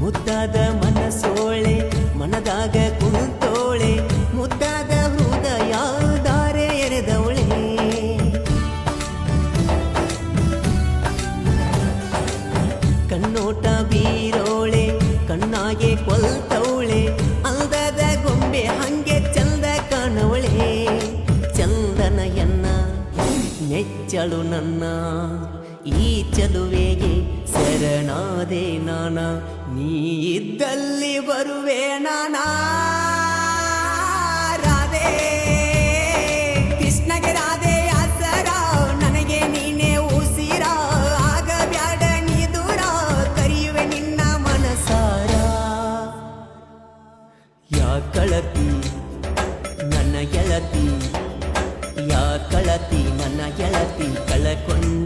ಮುದ್ದಾದ ಮನಸೋಳೆ ಮನದಾಗ ಕುಂತೋಳೆ ಮುದ್ದಾದ ಹೃದಯ ದಾರೆ ಎರೆದವಳೆ ಕಣ್ಣೋಟ ಬೀರೋಳೆ ಕಣ್ಣಾಗೆ ಕೊಲ್ತವಳೆ ಅಂದದ ಗೊಂಬೆ ಹಂಗೆ ಚಂದ ಕಾಣವಳೆ ಚಂದನ ಎನ್ನ ನೆಚ್ಚಳು ನನ್ನ ಈ ಚಲುವೆಗೆ ಶರಣಾದೆ ನಾನ ನೀ ಇದ್ದಲ್ಲಿ ಬರುವೆ ನಾನಾ ರಾಧೆ ಕೃಷ್ಣಗೆ ರಾಧೆ ಆಸರ ನನಗೆ ನೀನೇ ಉಸಿರ ಆಗ ಬ್ಯಾಡ ನೀ ದೂರ ಕರೆಯುವೆ ನಿನ್ನ ಮನಸಾರ ಯಾ ಕಳತಿ ನನ್ನ ಗೆಳತಿ ಯಾ ಕಳತಿ ನನ್ನ ಗೆಳತಿ ಕಳಕೊಂಡ